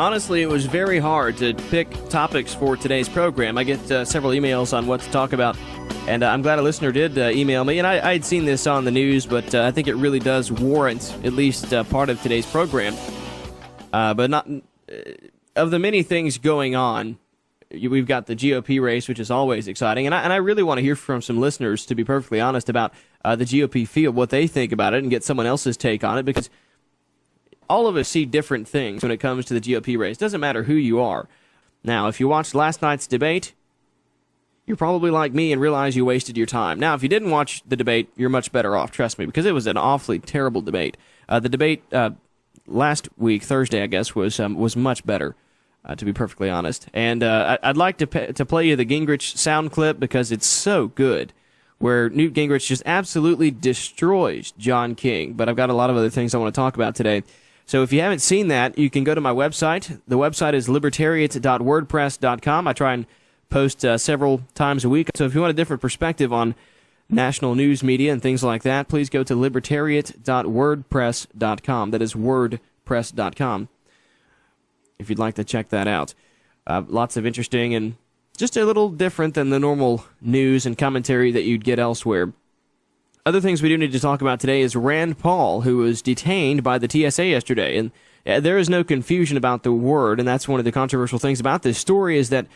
Honestly, it was very hard to pick topics for today's program. I get several emails on what to talk about, and I'm glad a listener did email me. And I had seen this on the news, but I think it really does warrant at least part of today's program. But not of the many things going on, we've got the GOP race, which is always exciting. And I really want to hear from some listeners, to be perfectly honest, about the GOP field, what they think about it, and get someone else's take on it, because all of us see different things when it comes to the GOP race. It doesn't matter who you are. Now, if you watched last night's debate, you're probably like me and realize you wasted your time. Now, if you didn't watch the debate, you're much better off, trust me, because it was an awfully terrible debate. The debate last week, Thursday, I guess, was much better, to be perfectly honest. And I'd like to play you the Gingrich sound clip because it's so good, where Newt Gingrich just absolutely destroys John King. But I've got a lot of other things I want to talk about today. So if you haven't seen that, you can go to my website. The website is libertariat.wordpress.com. I try and post several times a week. So if you want a different perspective on national news media and things like that, please go to libertariat.wordpress.com. That is wordpress.com, if you'd like to check that out. Lots of interesting and just a little different than the normal news and commentary that you'd get elsewhere. Other things we do need to talk about today is Rand Paul, who was detained by the TSA yesterday. And there is no confusion about the word, and that's one of the controversial things about this story, is that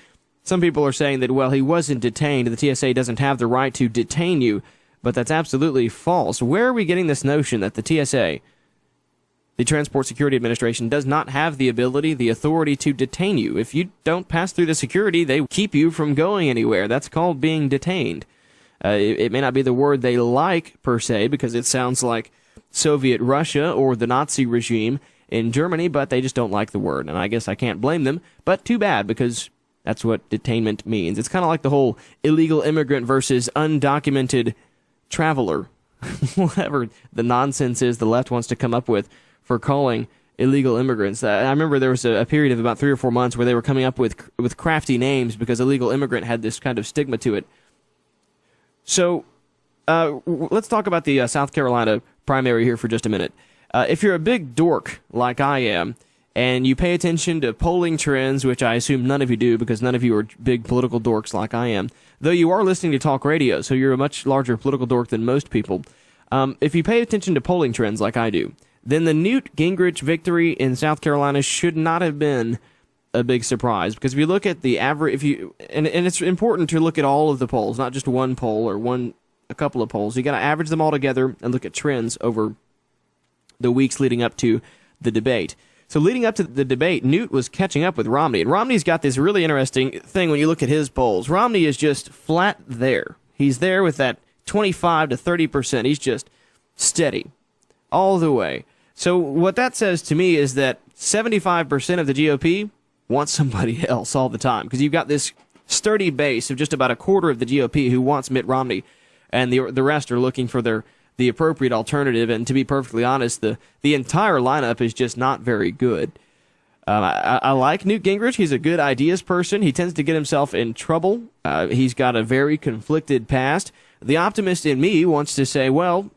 some people are saying that, well, he wasn't detained. The TSA doesn't have the right to detain you, but that's absolutely false. Where are we getting this notion that the TSA, the Transport Security Administration, does not have the ability, the authority to detain you? If you don't pass through the security, they keep you from going anywhere. That's called being detained. It may not be the word they like, per se, because it sounds like Soviet Russia or the Nazi regime in Germany, but they just don't like the word. And I guess I can't blame them, but too bad, because that's what detainment means. It's kind of like the whole illegal immigrant versus undocumented traveler, whatever the nonsense is the left wants to come up with for calling illegal immigrants. I remember there was a period of about 3 or 4 months where they were coming up with crafty names because illegal immigrant had this kind of stigma to it. So let's talk about the South Carolina primary here for just a minute. If you're a big dork like I am, and you pay attention to polling trends, which I assume none of you do because none of you are big political dorks like I am, though you are listening to talk radio, so you're a much larger political dork than most people. If you pay attention to polling trends like I do, then the Newt Gingrich victory in South Carolina should not have been a big surprise, because if you look at the average, and it's important to look at all of the polls, not just one poll or a couple of polls. You got to average them all together and look at trends over the weeks leading up to the debate. So leading up to the debate, Newt was catching up with Romney, and Romney's got this really interesting thing when you look at his polls. Romney is just flat there. He's there with that 25 to 30%. He's just steady all the way. So what that says to me is that 75% of the GOP wants somebody else all the time, because you've got this sturdy base of just about a quarter of the GOP who wants Mitt Romney, and the rest are looking for the appropriate alternative. And to be perfectly honest, the entire lineup is just not very good. I like Newt Gingrich. He's a good ideas person. He tends to get himself in trouble. He's got a very conflicted past. The optimist in me wants to say, well,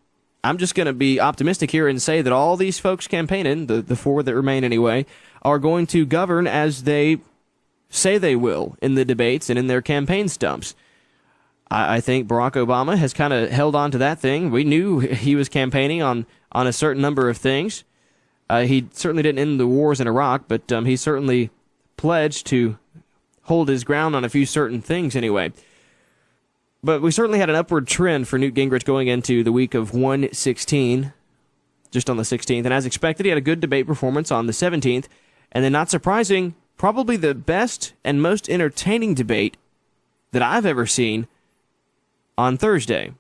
I'm just going to be optimistic here and say that all these folks campaigning, the 4 that remain anyway, are going to govern as they say they will in the debates and in their campaign stumps. I think Barack Obama has kind of held on to that thing. We knew he was campaigning on a certain number of things. He certainly didn't end the wars in Iraq, but he certainly pledged to hold his ground on a few certain things anyway. But we certainly had an upward trend for Newt Gingrich going into the week of 1/16, just on the 16th. And as expected, he had a good debate performance on the 17th. And then, not surprising, probably the best and most entertaining debate that I've ever seen on Thursday.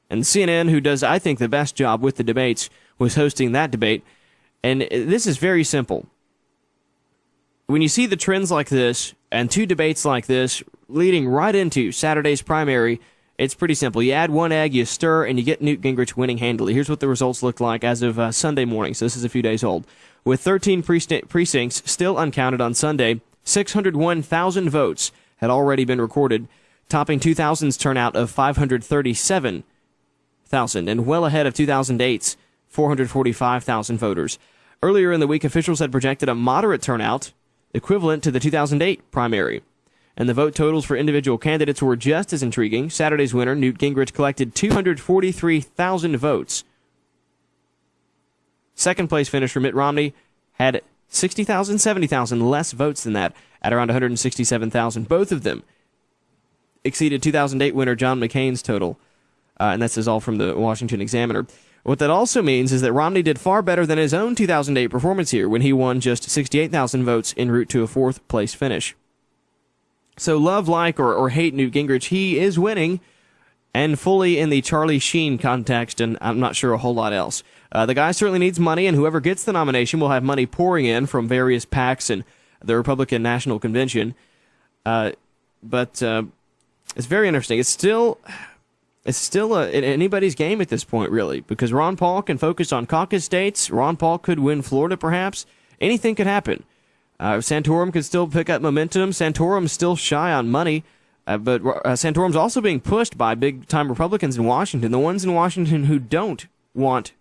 And CNN, who does, I think, the best job with the debates, was hosting that debate. And this is very simple. When you see the trends like this, and 2 debates like this, leading right into Saturday's primary, it's pretty simple. You add 1 egg, you stir, and you get Newt Gingrich winning handily. Here's what the results looked like as of Sunday morning, so this is a few days old. With 13 precincts still uncounted on Sunday, 601,000 votes had already been recorded, topping 2000's turnout of 537,000, and well ahead of 2008's 445,000 voters. Earlier in the week, officials had projected a moderate turnout equivalent to the 2008 primary. And the vote totals for individual candidates were just as intriguing. Saturday's winner, Newt Gingrich, collected 243,000 votes. Second place finisher Mitt Romney had 60,000, 70,000 less votes than that at around 167,000. Both of them exceeded 2008 winner John McCain's total. And this is all from the Washington Examiner. What that also means is that Romney did far better than his own 2008 performance here when he won just 68,000 votes en route to a fourth-place finish. So love, like, or hate Newt Gingrich, he is winning, and fully in the Charlie Sheen context, and I'm not sure a whole lot else. The guy certainly needs money, and whoever gets the nomination will have money pouring in from various PACs and the Republican National Convention. But it's very interesting. It's still anybody's game at this point, really, because Ron Paul can focus on caucus states. Ron Paul could win Florida, perhaps. Anything could happen. Santorum could still pick up momentum. Santorum's still shy on money, but Santorum's also being pushed by big-time Republicans in Washington. The ones in Washington who don't want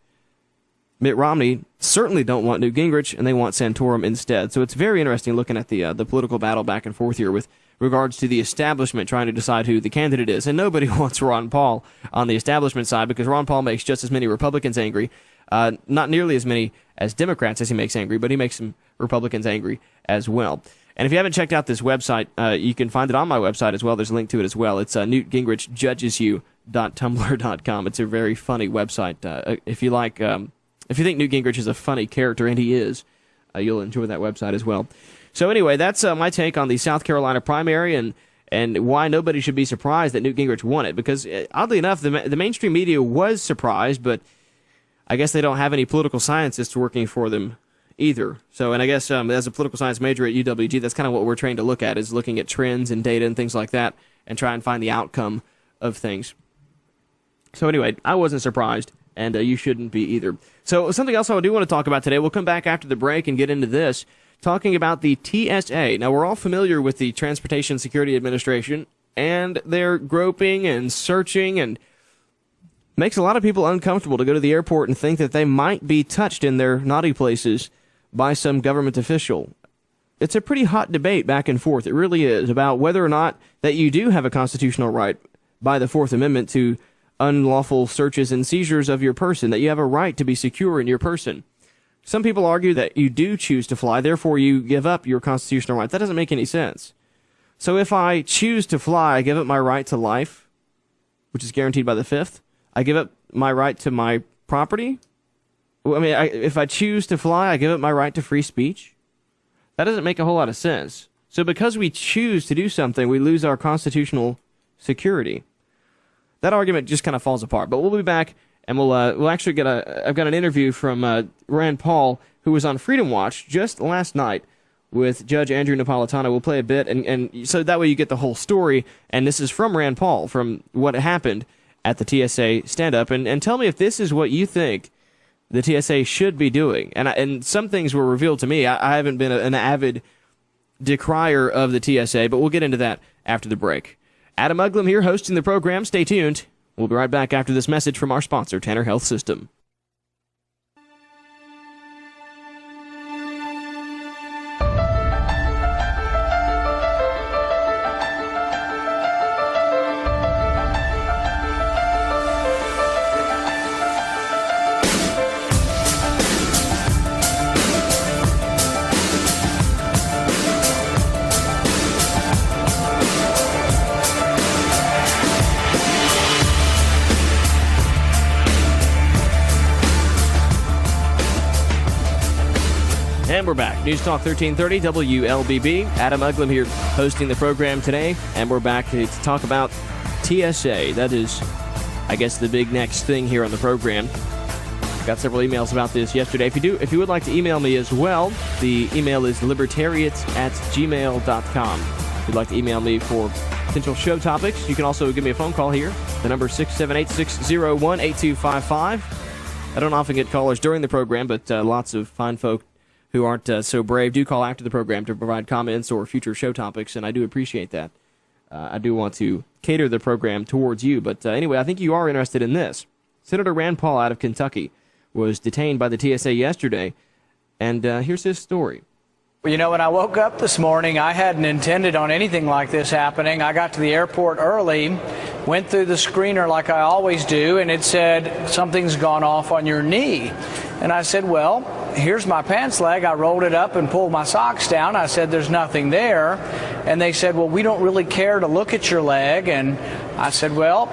Mitt Romney certainly don't want Newt Gingrich, and they want Santorum instead. So it's very interesting looking at the political battle back and forth here with regards to the establishment trying to decide who the candidate is. And nobody wants Ron Paul on the establishment side because Ron Paul makes just as many Republicans angry. Not nearly as many as Democrats as he makes angry, but he makes some Republicans angry as well. And if you haven't checked out this website, you can find it on my website as well. There's a link to it as well. It's newtgingrichjudgesyou.tumblr.com. It's a very funny website. If you think Newt Gingrich is a funny character, and he is, you'll enjoy that website as well. So anyway, that's my take on the South Carolina primary and why nobody should be surprised that Newt Gingrich won it. Because oddly enough, the mainstream media was surprised, but I guess they don't have any political scientists working for them either. So, and I guess as a political science major at UWG, that's kind of what we're trained to look at, is looking at trends and data and things like that and try and find the outcome of things. So anyway, I wasn't surprised, and you shouldn't be either. So something else I do want to talk about today, we'll come back after the break and get into this, talking about the TSA. Now, we're all familiar with the Transportation Security Administration, and they're groping and searching, and makes a lot of people uncomfortable to go to the airport and think that they might be touched in their naughty places by some government official. It's a pretty hot debate back and forth, it really is, about whether or not that you do have a constitutional right by the Fourth Amendment to unlawful searches and seizures of your person, that you have a right to be secure in your person. Some people argue that you do choose to fly, therefore you give up your constitutional right. That doesn't make any sense. So if I choose to fly, I give up my right to life, which is guaranteed by the Fifth. I give up my right to my property. If I choose to fly, I give up my right to free speech. That doesn't make a whole lot of sense. So because we choose to do something, we lose our constitutional security. That argument just kind of falls apart. But we'll be back, and we'll actually I've got an interview from Rand Paul, who was on Freedom Watch just last night with Judge Andrew Napolitano. We'll play a bit, and so that way you get the whole story. And this is from Rand Paul, from what happened at the TSA stand-up, and tell me if this is what you think the TSA should be doing. And some things were revealed to me. I haven't been an avid decrier of the TSA, but we'll get into that after the break. Adam Uglum here hosting the program. Stay tuned. We'll be right back after this message from our sponsor, Tanner Health System. And we're back. News Talk 1330 WLBB. Adam Uglum here hosting the program today, and we're back to talk about TSA. That is, I guess, the big next thing here on the program. Got several emails about this yesterday. If you would like to email me as well, the email is libertariats@gmail.com. If you'd like to email me for potential show topics, you can also give me a phone call here. The number is 678-601-8255. I don't often get callers during the program, but lots of fine folk who aren't so brave do call after the program to provide comments or future show topics, and I do appreciate that. I do want to cater the program towards you, but anyway, I think you are interested in this. Senator Rand Paul out of Kentucky was detained by the TSA yesterday And here's his story. Well, you know, when I woke up this morning, I hadn't intended on anything like this happening. I got to the airport early, went through the screener like I always do, and it said, something's gone off on your knee. And I said, well, here's my pants leg. I rolled it up and pulled my socks down. I said, there's nothing there. And they said, well, we don't really care to look at your leg. And I said, well,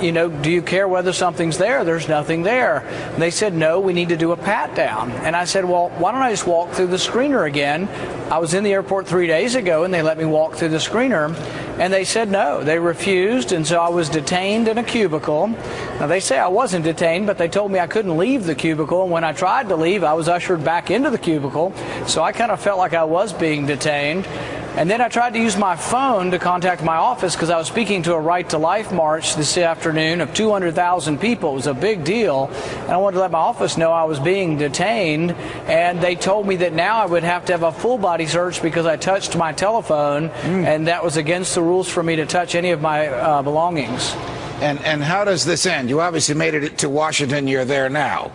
you know, do you care whether something's there? There's nothing there. And they said, no, we need to do a pat down. And I said, well, why don't I just walk through the screener again? I was in the airport 3 days ago, and they let me walk through the screener. And they said no. They refused, and so I was detained in a cubicle. Now, they say I wasn't detained, but they told me I couldn't leave the cubicle. And when I tried to leave, I was ushered back into the cubicle. So I kind of felt like I was being detained. And then I tried to use my phone to contact my office because I was speaking to a Right to Life march this afternoon of 200,000 people. It was a big deal. And I wanted to let my office know I was being detained. And they told me that now I would have to have a full body search because I touched my telephone. And that was against the rules for me to touch any of my belongings. And how does this end? You obviously made it to Washington. You're there now.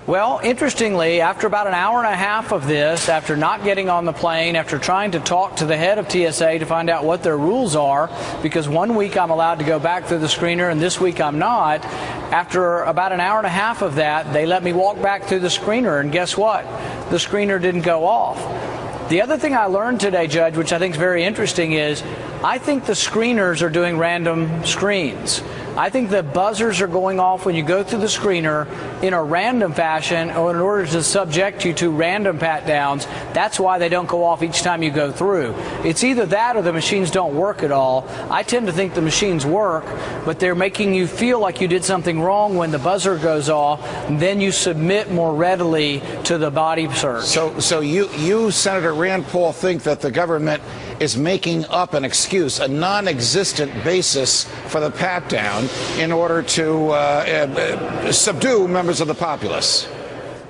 Well, interestingly, after about an hour and a half of this, after not getting on the plane, after trying to talk to the head of TSA to find out what their rules are, because 1 week I'm allowed to go back through the screener and this week I'm not, after about an hour and a half of that, they let me walk back through the screener, and guess what? The screener didn't go off. The other thing I learned today, Judge, which I think is very interesting, is I think the screeners are doing random screens. I think the buzzers are going off when you go through the screener in a random fashion or in order to subject you to random pat-downs. That's why they don't go off each time you go through. It's either that or the machines don't work at all. I tend to think the machines work, but they're making you feel like you did something wrong when the buzzer goes off, and then you submit more readily to the body search. So you, Senator Rand Paul, think that the government is making up an excuse, a non-existent basis for the pat-down in order to subdue members of the populace?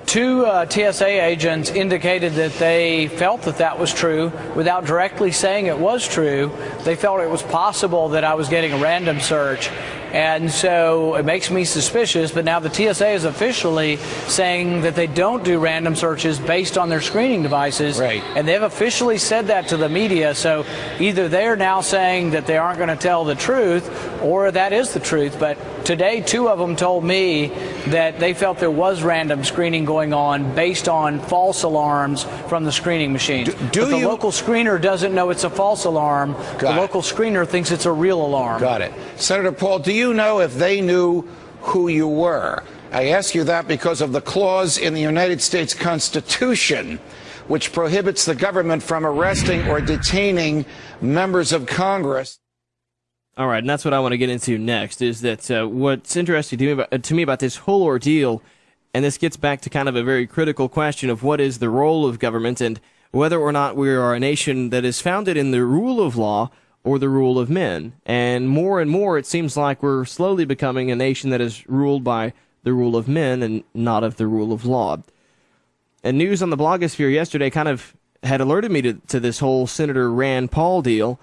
Two TSA agents indicated that they felt that that was true without directly saying it was true. They felt it was possible that I was getting a random search. And so it makes me suspicious, but now the TSA is officially saying that they don't do random searches based on their screening devices. Right. And they've officially said that to the media. So either they're now saying that they aren't going to tell the truth, or that is the truth. But today, two of them told me that they felt there was random screening going on based on false alarms from the screening machine. But the local screener doesn't know it's a false alarm. The local screener thinks it's a real alarm. Got it. Senator Paul, do you know if they knew who you were? I ask you that because of the clause in the United States Constitution which prohibits the government from arresting or detaining members of Congress. All right, and that's what I want to get into next, is that what's interesting to me about this whole ordeal, and this gets back to kind of a very critical question of what is the role of government and whether or not we are a nation that is founded in the rule of law or the rule of men. And more, it seems like we're slowly becoming a nation that is ruled by the rule of men and not of the rule of law. And news on the blogosphere yesterday kind of had alerted me to this whole Senator Rand Paul deal.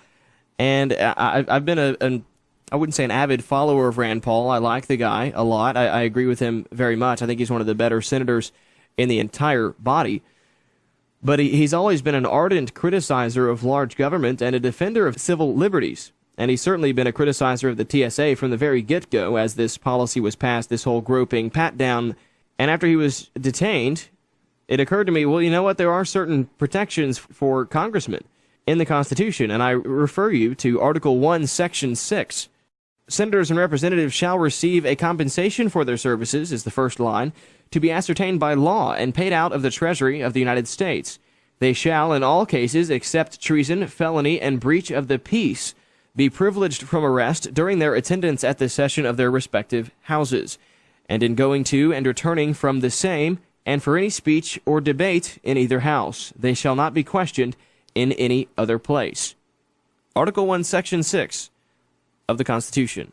And I've been I wouldn't say an avid follower of Rand Paul. I like the guy a lot. I agree with him very much. I think he's one of the better senators in the entire body. But he's always been an ardent criticizer of large government and a defender of civil liberties. And he's certainly been a criticizer of the TSA from the very get-go as this policy was passed, this whole groping pat-down. And after he was detained, it occurred to me, well, you know what? There are certain protections for congressmen in the Constitution, and I refer you to Article 1, Section 6. Senators and representatives shall receive a compensation for their services, is the first line, to be ascertained by law and paid out of the treasury of the United States. They shall, in all cases except treason, felony, and breach of the peace, be privileged from arrest during their attendance at the session of their respective houses, and in going to and returning from the same, and for any speech or debate in either house. They shall not be questioned in any other place. Article 1, Section 6 of the Constitution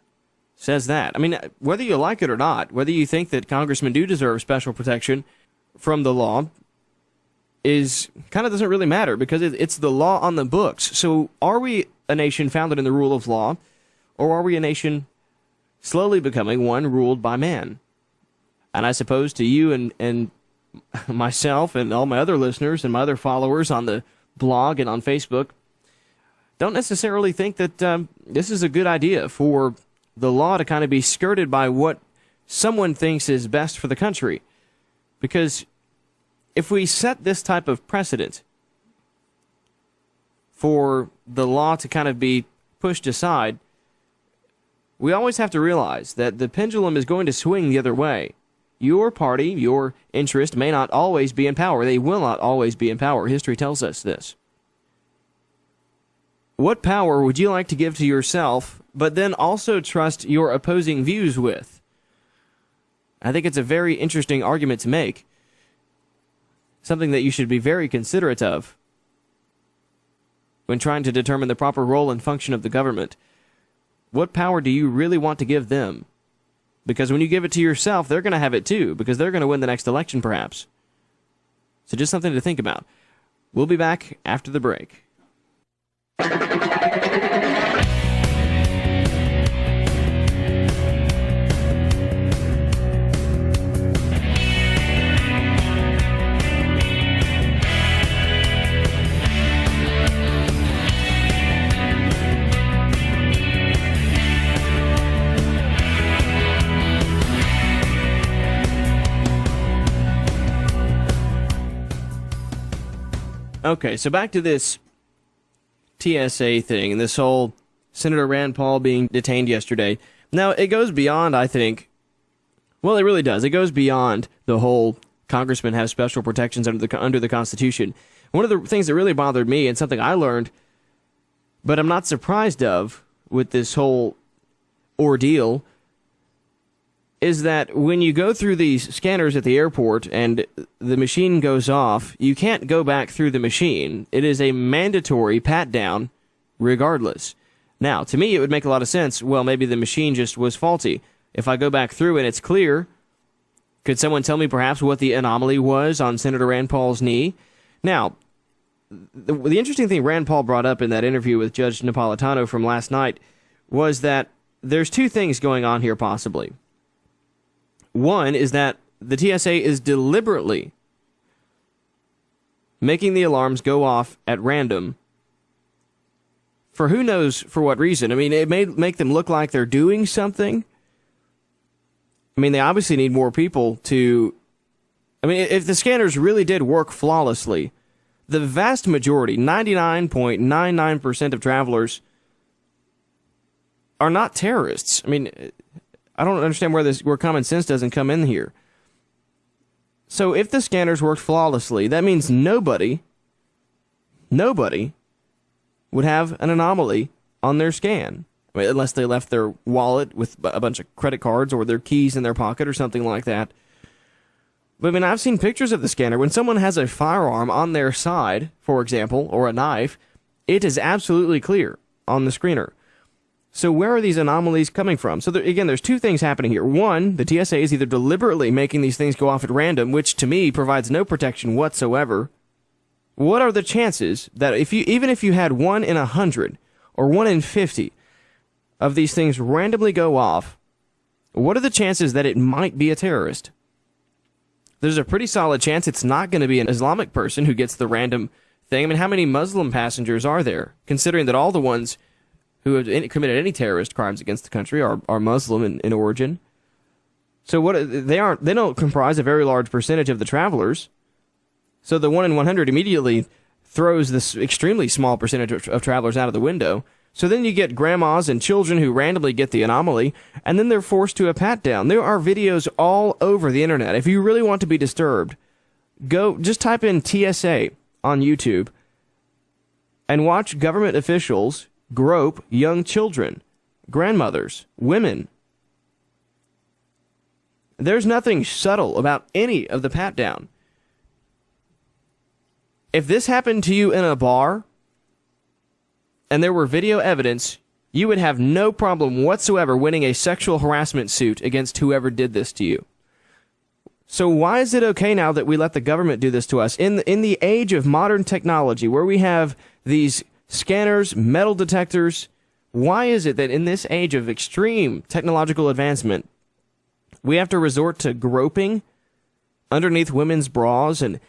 says that. I mean, whether you like it or not, whether you think that congressmen do deserve special protection from the law, is kind of doesn't really matter because it's the law on the books. So are we a nation founded in the rule of law, or are we a nation slowly becoming one ruled by man? And I suppose to you and myself and all my other listeners and my other followers on the blog and on Facebook don't necessarily think that this is a good idea for the law to kind of be skirted by what someone thinks is best for the country. Because if we set this type of precedent for the law to kind of be pushed aside, we always have to realize that the pendulum is going to swing the other way. Your party, your interest may not always be in power. They will not always be in power. History tells us this. What power would you like to give to yourself, but then also trust your opposing views with? I think it's a very interesting argument to make. Something that you should be very considerate of when trying to determine the proper role and function of the government. What power do you really want to give them? Because when you give it to yourself, they're going to have it too, because they're going to win the next election perhaps. So just something to think about. We'll be back after the break. Okay, so back to this TSA thing and this whole Senator Rand Paul being detained yesterday. Now, it goes beyond, I think, well, it really does. It goes beyond the whole congressmen have special protections under the Constitution. One of the things that really bothered me, and something I learned, but I'm not surprised of with this whole ordeal, is that when you go through these scanners at the airport and the machine goes off, you can't go back through the machine. It is a mandatory pat-down regardless. Now, to me, it would make a lot of sense. Well, maybe the machine just was faulty. If I go back through and it's clear, could someone tell me perhaps what the anomaly was on Senator Rand Paul's knee? Now, the interesting thing Rand Paul brought up in that interview with Judge Napolitano from last night was that there's two things going on here possibly. One is that the TSA is deliberately making the alarms go off at random for who knows for what reason. I mean, it may make them look like they're doing something. I mean, they obviously need more people to... I mean, if the scanners really did work flawlessly, the vast majority, 99.99% of travelers, are not terrorists. I mean... I don't understand where common sense doesn't come in here. So if the scanners worked flawlessly, that means nobody would have an anomaly on their scan. I mean, unless they left their wallet with a bunch of credit cards or their keys in their pocket or something like that. But I mean, I've seen pictures of the scanner. When someone has a firearm on their side, for example, or a knife, it is absolutely clear on the screener. So where are these anomalies coming from? So again, there's two things happening here. One, the TSA is either deliberately making these things go off at random, which to me provides no protection whatsoever. What are the chances that even if you had 1 in 100 or 1 in 50 of these things randomly go off, what are the chances that it might be a terrorist? There's a pretty solid chance it's not going to be an Islamic person who gets the random thing. I mean, how many Muslim passengers are there, considering that all the ones who have committed any terrorist crimes against the country are Muslim in origin? So they don't comprise a very large percentage of the travelers. So the 1 in 100 immediately throws this extremely small percentage of travelers out of the window. So then you get grandmas and children who randomly get the anomaly, and then they're forced to a pat-down. There are videos all over the internet. If you really want to be disturbed, just type in TSA on YouTube and watch government officials grope young children, grandmothers, women. There's nothing subtle about any of the pat-down. If this happened to you in a bar and there were video evidence, you would have no problem whatsoever winning a sexual harassment suit against whoever did this to you. So why is it okay now that we let the government do this to us? In the age of modern technology, where we have these scanners, metal detectors, why is it that in this age of extreme technological advancement, we have to resort to groping underneath women's bras and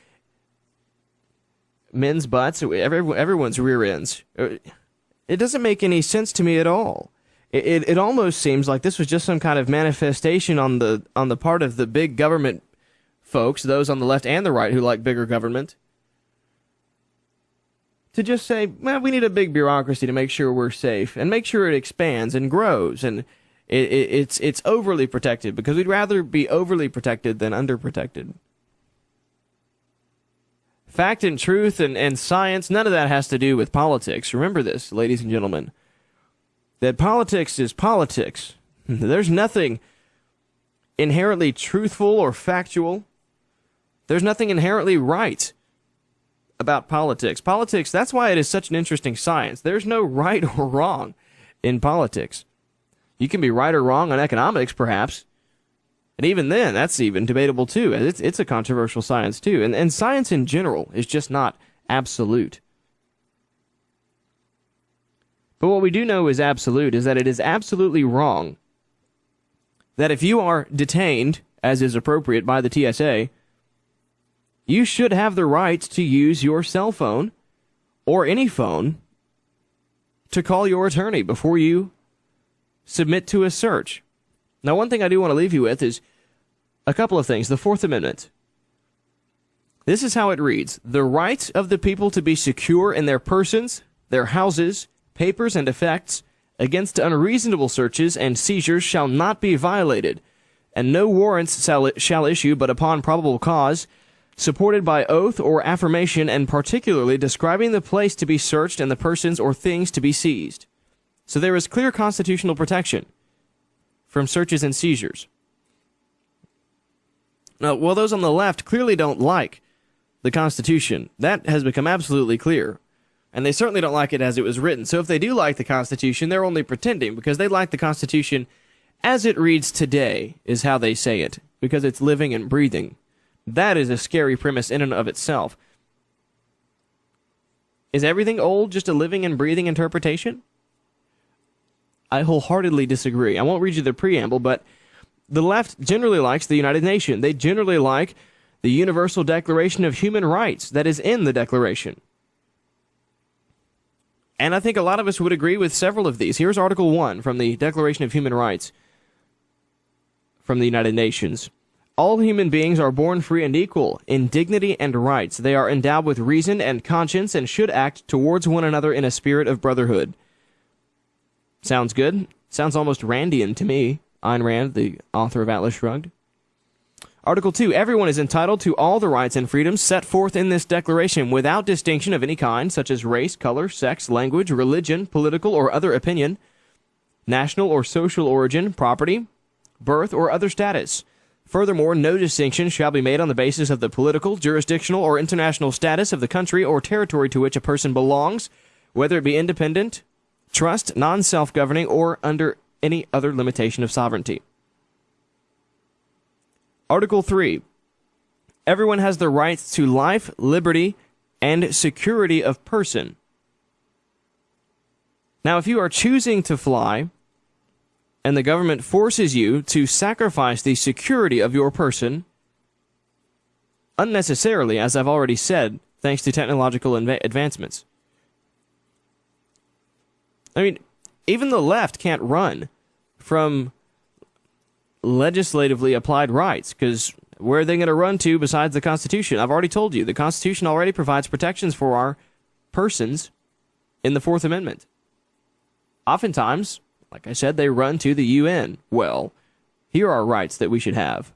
men's butts, everyone's rear ends. It doesn't make any sense to me at all. It almost seems like this was just some kind of manifestation on the part of the big government folks, those on the left and the right who like bigger government, to just say, well, we need a big bureaucracy to make sure we're safe and make sure it expands and grows, and it's overly protected, because we'd rather be overly protected than underprotected. Fact and truth and science, none of that has to do with politics. Remember this, ladies and gentlemen, that politics is politics. There's nothing inherently truthful or factual. There's nothing inherently right about politics. Politics, that's why it is such an interesting science. There's no right or wrong in politics. You can be right or wrong on economics, perhaps. And even then, that's even debatable, too. It's a controversial science, too. And science in general is just not absolute. But what we do know is absolute is that it is absolutely wrong that if you are detained, as is appropriate by the TSA, you should have the right to use your cell phone or any phone to call your attorney before you submit to a search. Now, one thing I do want to leave you with is a couple of things. The Fourth Amendment. This is how it reads. The right of the people to be secure in their persons, their houses, papers, and effects against unreasonable searches and seizures shall not be violated, and no warrants shall issue but upon probable cause, supported by oath or affirmation, and particularly describing the place to be searched and the persons or things to be seized. So there is clear constitutional protection from searches and seizures. Now, while those on the left clearly don't like the Constitution, that has become absolutely clear. And they certainly don't like it as it was written. So if they do like the Constitution, they're only pretending, because they like the Constitution as it reads today, is how they say it, because it's living and breathing. That is a scary premise in and of itself. Is everything old just a living and breathing interpretation? I wholeheartedly disagree. I won't read you the preamble, but the left generally likes the United Nations. They generally like the Universal Declaration of Human Rights that is in the Declaration. And I think a lot of us would agree with several of these. Here's Article 1 from the Declaration of Human Rights from the United Nations. All human beings are born free and equal in dignity and rights. They are endowed with reason and conscience and should act towards one another in a spirit of brotherhood. Sounds good. Sounds almost Randian to me. Ayn Rand, the author of Atlas Shrugged. Article 2. Everyone is entitled to all the rights and freedoms set forth in this declaration without distinction of any kind, such as race, color, sex, language, religion, political or other opinion, national or social origin, property, birth, or other status. Furthermore, no distinction shall be made on the basis of the political, jurisdictional, or international status of the country or territory to which a person belongs, whether it be independent, trust, non-self-governing, or under any other limitation of sovereignty. Article 3. Everyone has the rights to life, liberty, and security of person. Now, if you are choosing to fly, and the government forces you to sacrifice the security of your person, unnecessarily, as I've already said, thanks to technological advancements. I mean, even the left can't run from legislatively applied rights, because where are they going to run to besides the Constitution? I've already told you, the Constitution already provides protections for our persons in the Fourth Amendment. Oftentimes, like I said, they run to the UN. Well, here are rights that we should have.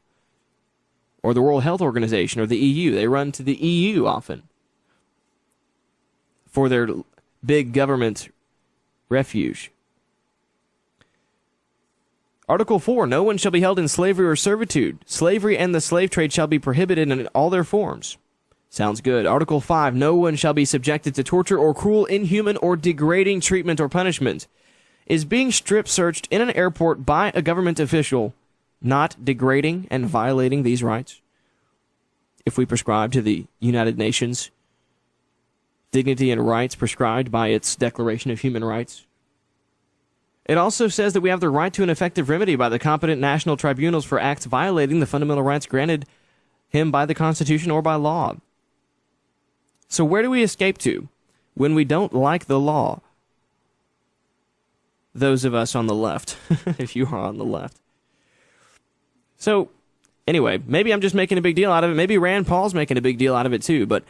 Or the World Health Organization or the EU. They run to the EU often for their big government refuge. Article 4, no one shall be held in slavery or servitude. Slavery and the slave trade shall be prohibited in all their forms. Sounds good. Article 5, no one shall be subjected to torture or cruel, inhuman, or degrading treatment or punishment. Is being strip-searched in an airport by a government official not degrading and violating these rights? If we prescribe to the United Nations dignity and rights prescribed by its Declaration of Human Rights. It also says that we have the right to an effective remedy by the competent national tribunals for acts violating the fundamental rights granted him by the Constitution or by law. So where do we escape to when we don't like the law? Those of us on the left, if you are on the left. So, anyway, maybe I'm just making a big deal out of it. Maybe Rand Paul's making a big deal out of it too, but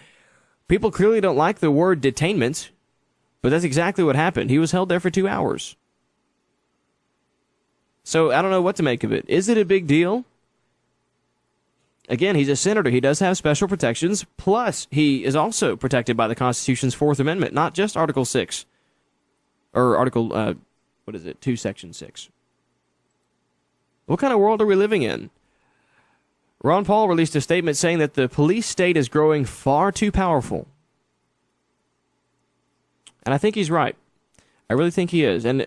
people clearly don't like the word detainment, but that's exactly what happened. He was held there for 2 hours. So, I don't know what to make of it. Is it a big deal? Again, he's a senator. He does have special protections, plus he is also protected by the Constitution's Fourth Amendment, not just Article 6, or Article, 2, Section 6. What kind of world are we living in? Ron Paul released a statement saying that the police state is growing far too powerful. And I think he's right. I really think he is. And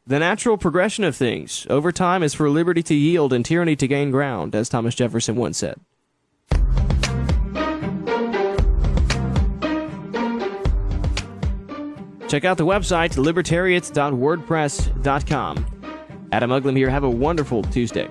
the natural progression of things over time is for liberty to yield and tyranny to gain ground, as Thomas Jefferson once said. Check out the website, libertarians.wordpress.com. Adam Uglum here. Have a wonderful Tuesday.